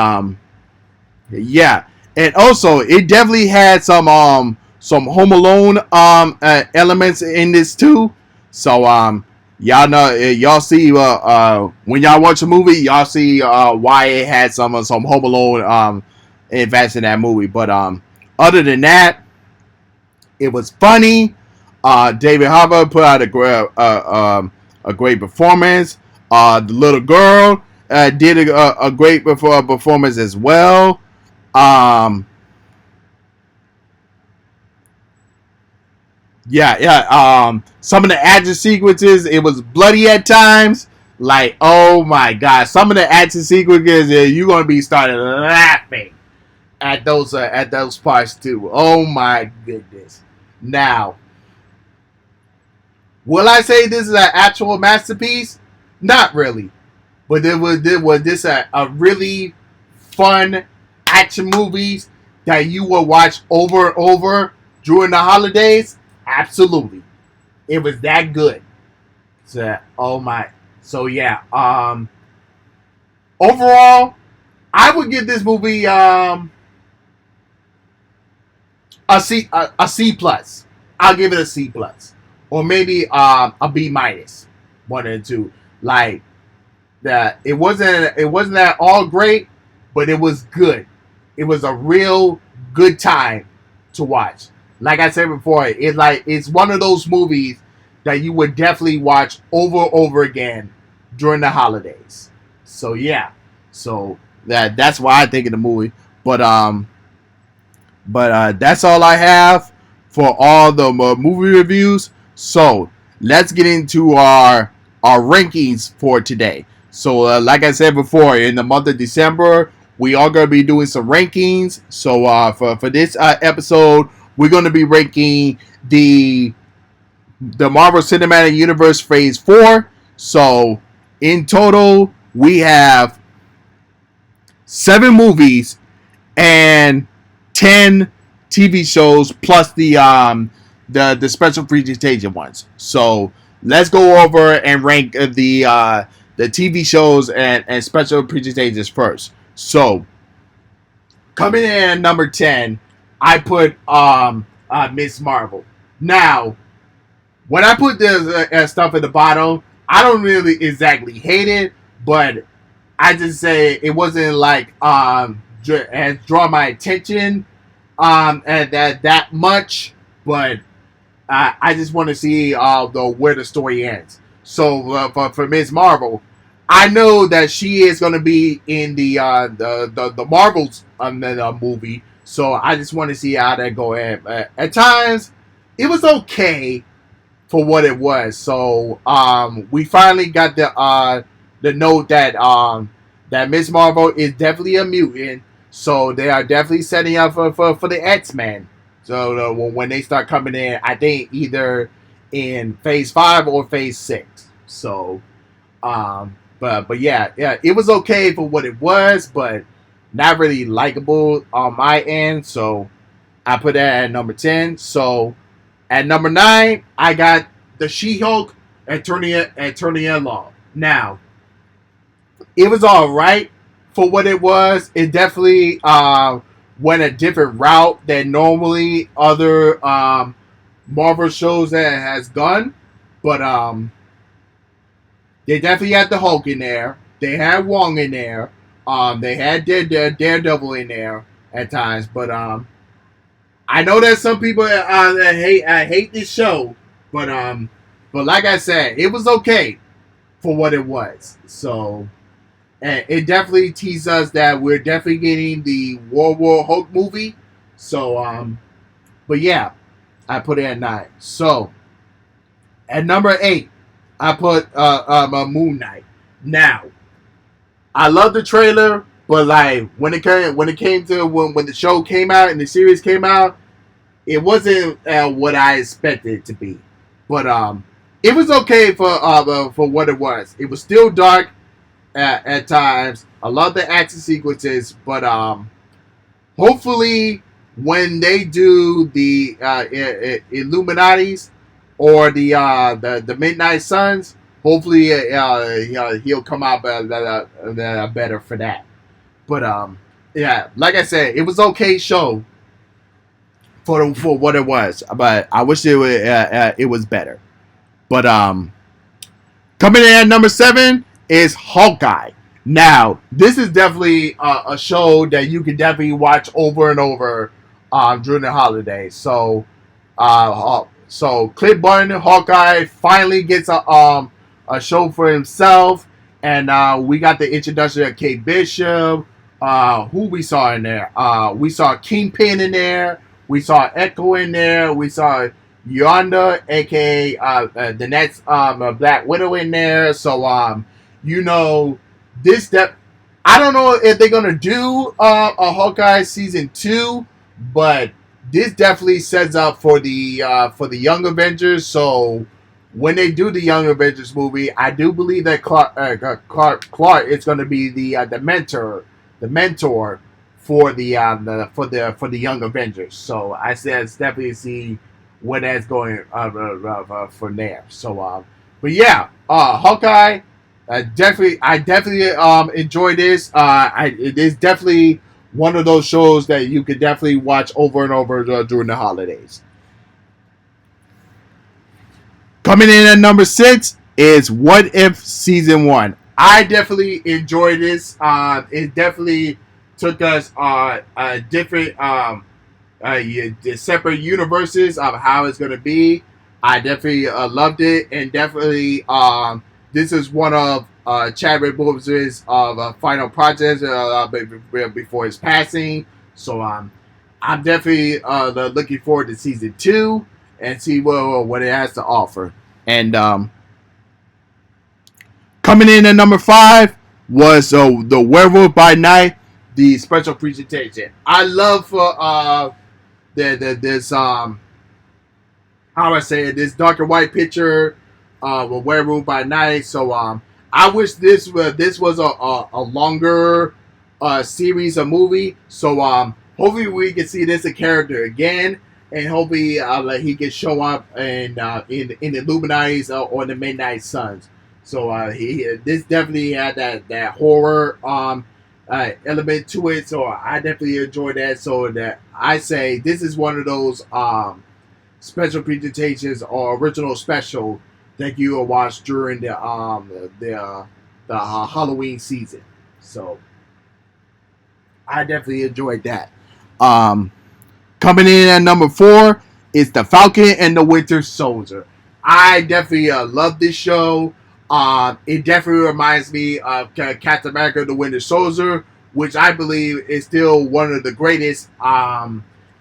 yeah, and also it definitely had some Home Alone elements in this too. So y'all know, y'all see when y'all watch a movie, y'all see why it had some Home Alone invents in that movie. But other than that, it was funny. David Harbour put out a great performance. The little girl did a great performance as well. Um, yeah. Some of the action sequences, it was bloody at times. Like, oh my god, some of the action sequences, you're gonna be starting laughing at those parts too. Oh my goodness. Now, will I say this is an actual masterpiece? Not really, but was this a really fun action movies that you will watch over and over during the holidays? Absolutely, it was that good. So, oh my. So yeah. Overall, I would give this movie a C plus. I'll give it a C plus, or maybe a B minus, one and two. Like that, it wasn't that all great, but it was good. It was a real good time to watch. Like I said before, it's one of those movies that you would definitely watch over and over again during the holidays. So yeah, so that's why I think of the movie. But that's all I have for all the movie reviews. So let's get into our rankings for today. So like I said before, in the month of December, we are going to be doing some rankings. So for this episode, we're going to be ranking the Marvel Cinematic Universe Phase 4. So in total, we have 7 movies and 10 TV shows plus the special presentation ones. So let's go over and rank the TV shows and special presentations first. So coming in at number 10, I put Miss Marvel. Now, when I put this stuff at the bottom, I don't really exactly hate it, but I just say it wasn't like has drawn my attention and that much, but I just want to see where the story ends. So for Ms. Marvel, I know that she is going to be in the Marvels movie, so I just want to see how that go. At times, it was okay for what it was. So we finally got the note that Ms. Marvel is definitely a mutant. So they are definitely setting up for the X-Men. So when they start coming in, I think either in Phase 5 or Phase 6. So, but yeah, it was okay for what it was, but not really likable on my end. So I put that at number 10. So at number 9, I got the She-Hulk Attorney at Law. Now, it was all right for what it was. It definitely went a different route than normally other Marvel shows that has done. But they definitely had the Hulk in there. They had Wong in there. They had Daredevil in there at times. But I know that some people that hate this show. But like I said, it was okay for what it was. So. And it definitely teases us that we're definitely getting the World War Hulk movie. So, but yeah, I put it at 9. So, at number 8, I put Moon Knight. Now, I love the trailer, but like when it came to when the show came out and the series came out, it wasn't what I expected it to be. But it was okay for what it was. It was still dark. At times, I love the action sequences, but hopefully when they do the Illuminatis or the Midnight Suns, hopefully he'll come out better for that. But yeah, like I said, it was okay show for what it was, but I wish it was better. But coming in at number 7 is Hawkeye. Now, this is definitely a show that you can definitely watch over and over during the holidays. So, So Clint Barton, Hawkeye, finally gets a show for himself, and we got the introduction of Kate Bishop. Who we saw in there? We saw Kingpin in there. We saw Echo in there. We saw Yonda, aka the next Black Widow in there. So you know this that I don't know if they're gonna do a Hawkeye season 2, but this definitely sets up for the Young Avengers. So when they do the Young Avengers movie, I do believe that Clark is going to be the mentor for the Young Avengers. So I said definitely see where that's going from there. So but yeah, Hawkeye. I definitely enjoy this. It is definitely one of those shows that you could definitely watch over and over during the holidays. Coming in at number 6 is What If Season 1. I definitely enjoyed this. It definitely took us different separate universes of how it's going to be. I definitely loved it, and definitely this is one of Chadwick Boseman's final projects before his passing. So I'm definitely looking forward to season 2 and see what it has to offer. And coming in at number 5 was the Werewolf by Night, the special presentation. I love this how I say it, this dark and white picture of a Werewolf by Night. So I wish this was a longer series of movie. So hopefully we can see this a character again, and hopefully he can show up in the Illuminati's or the Midnight Suns. So this definitely had that horror element to it. So I definitely enjoyed that. So that I say this is one of those special presentations or original special that you will watch during the Halloween season. So I definitely enjoyed that. Coming in at number 4 is The Falcon and the Winter Soldier. I definitely love this show. It definitely reminds me of Captain America: The Winter Soldier, which I believe is still one of the greatest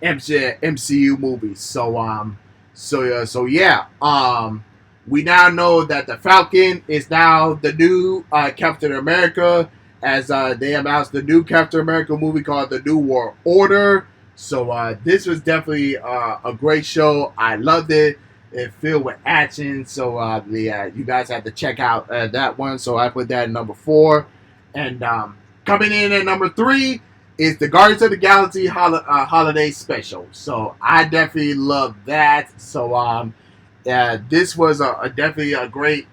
MCU movies. So yeah. We now know that the Falcon is now the new Captain America, as they announced the new Captain America movie called The New World Order. So this was definitely a great show. I loved it. It filled with action. So you guys have to check out that one. So I put that at number 4. And coming in at number 3 is the Guardians of the Galaxy holiday special. So I definitely love that. So this was definitely a great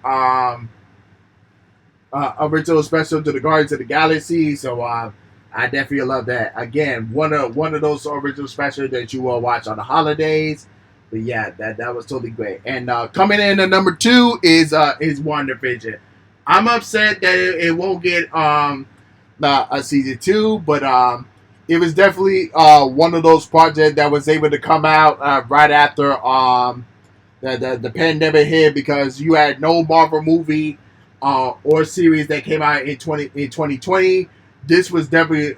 original special to the Guardians of the Galaxy. So I definitely love that. Again, one of those original specials that you will watch on the holidays. But yeah, that was totally great. And coming in at number 2 is WandaVision. I'm upset that it won't get a season 2, but it was definitely one of those projects that was able to come out right after the pandemic hit, because you had no Marvel movie or series that came out in 2020. This was definitely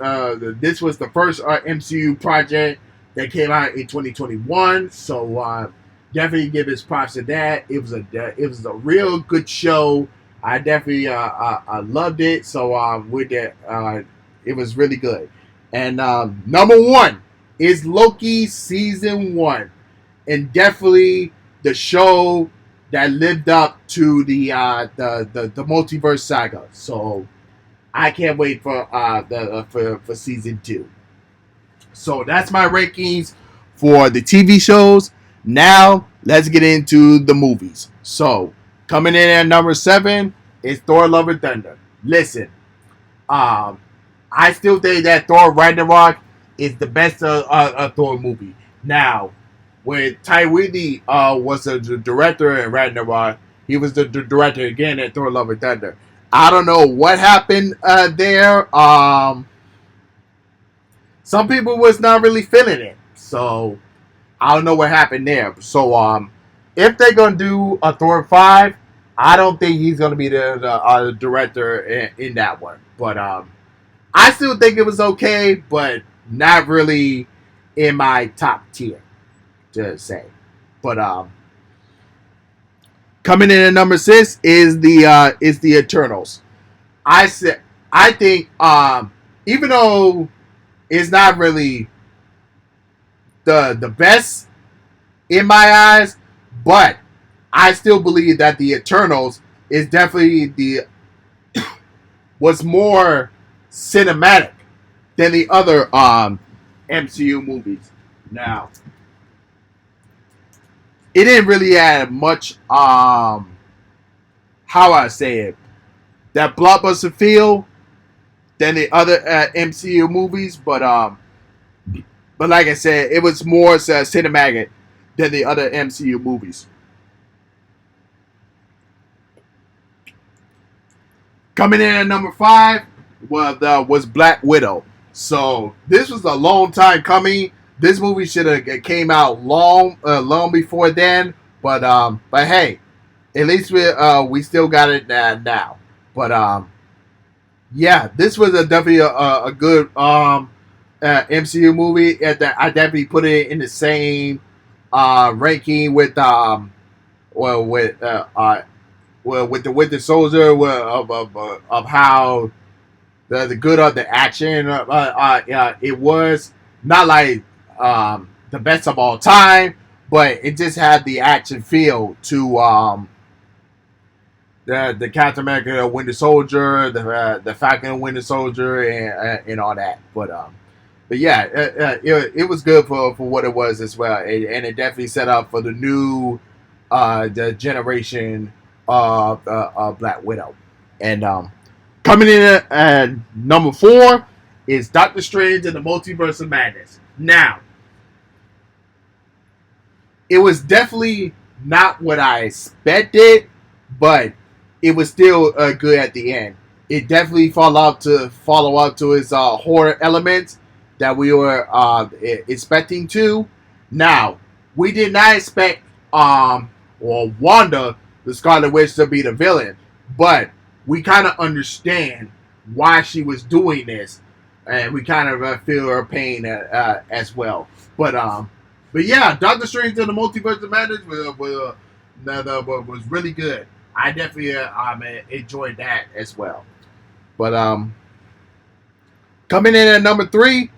this was the first MCU project that came out in 2021. So definitely give his props to that. It was a real good show. I definitely I loved it. So with that, it was really good. And number 1 is Loki season 1, and definitely the show that lived up to the multiverse saga. So I can't wait for for season 2. So that's my rankings for the TV shows. Now let's get into the movies. So coming in at number 7 is Thor: Love and Thunder. Listen, I still think that Thor Ragnarok is the best Thor movie. Now, when Taika was the director in Ragnarok, he was the director again at Thor: Love and Thunder. I don't know what happened there. Some people was not really feeling it, so I don't know what happened there. So if they're gonna do a Thor 5, I don't think he's gonna be the director in that one. But I still think it was okay, but not really in my top tier to say. But coming in at number 6 is the Eternals. I said I think even though it's not really the best in my eyes, but I still believe that the Eternals is definitely the was more cinematic than the other MCU movies. Now, it didn't really add much how I say it, that blockbuster feel than the other MCU movies, but like I said, it was more cinematic than the other MCU movies. Coming in at number 5 was Black Widow. So this was a long time coming. This movie should have came out long before then. But hey, at least we still got it now. But yeah, this was definitely a good MCU movie. I definitely put it in the same ranking with well with uh, uh with the Winter Soldier of how the good of the action it was not like the best of all time, but it just had the action feel to the Captain America Winter Soldier, the Falcon Winter Soldier, and all that. But yeah, it was good for what it was as well, and it definitely set up for the new the generation of Black Widow. And coming in at number 4 is Doctor Strange and the Multiverse of Madness. Now, it was definitely not what I expected, but it was still good at the end. It definitely follow up to its horror elements that we were expecting to. Now, we did not expect Wanda, the Scarlet Witch, to be the villain, but we kind of understand why she was doing this, and we kind of feel her pain as well. But yeah, Doctor Strange and the Multiverse of Madness was really good. I definitely enjoyed that as well. But coming in at number 3,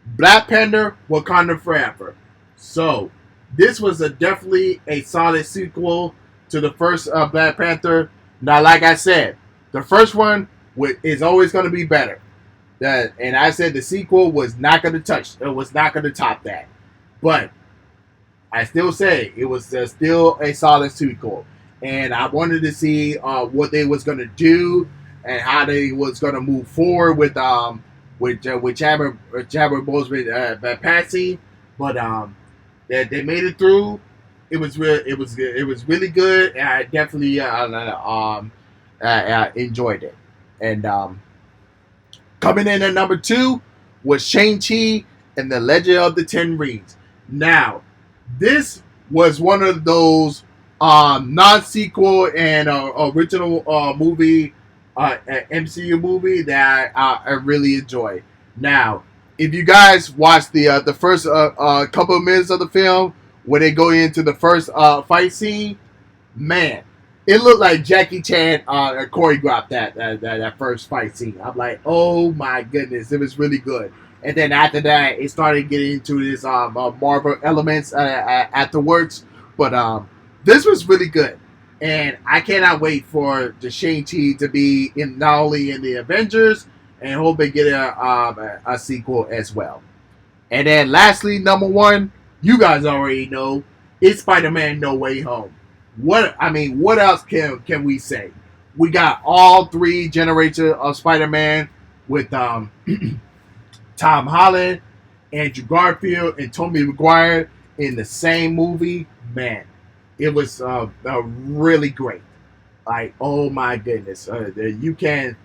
Black Panther: Wakanda Forever. So this was definitely a solid sequel to the first Black Panther. Now, like I said, the first one is always going to be better. And I said the sequel was not going to top that. But I still say it was still a solid sequel, and I wanted to see what they was gonna do and how they was gonna move forward with Chadwick Boseman passing, but they made it through. It was really good, and I definitely enjoyed it. And coming in at number 2 was Shang-Chi and the Legend of the Ten Rings. Now, this was one of those non-sequel and original movie, MCU movie that I really enjoyed. Now, if you guys watch the first couple of minutes of the film, when they go into the first fight scene, man, it looked like Jackie Chan choreographed that first fight scene. I'm like, oh my goodness, it was really good. And then after that, it started getting into this Marvel elements afterwards. But this was really good, and I cannot wait for the Shang-Chi to be in not only in the Avengers, and hope they get a sequel as well. And then lastly, number 1, you guys already know, it's Spider-Man: No Way Home. What else can we say? We got all 3 generations of Spider-Man with Tom Holland, Andrew Garfield, and Tobey Maguire in the same movie. Man, it was really great. Like, oh my goodness, you can,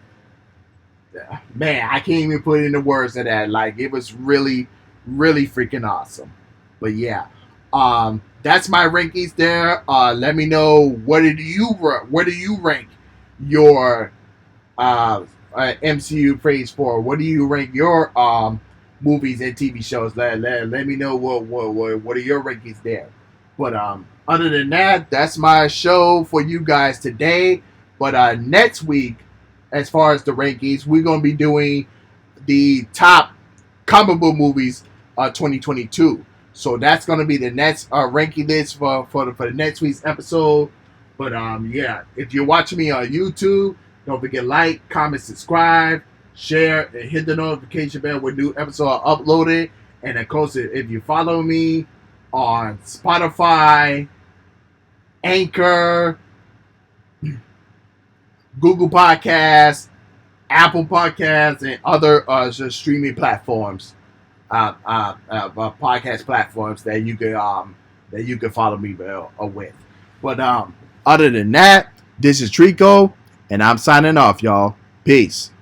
man, I can't even put into words of that. Like, it was really, really freaking awesome. But yeah, That's my rankings there. Let me know where do you rank your MCU Phase 4? What do you rank your movies and TV shows? Let me know what are your rankings there. But other than that, that's my show for you guys today. But next week, as far as the rankings, we're gonna be doing the top comic book movies 2022. So that's gonna be the next ranking list for the next week's episode. But yeah, if you're watching me on YouTube, don't forget like, comment, subscribe, share, and hit the notification bell when new episodes are uploaded. And of course, if you follow me on Spotify, Anchor, Google Podcasts, Apple Podcasts, and other streaming platforms, podcast platforms that you can follow me with. But other than that, this is Trico, and I'm signing off, y'all. Peace.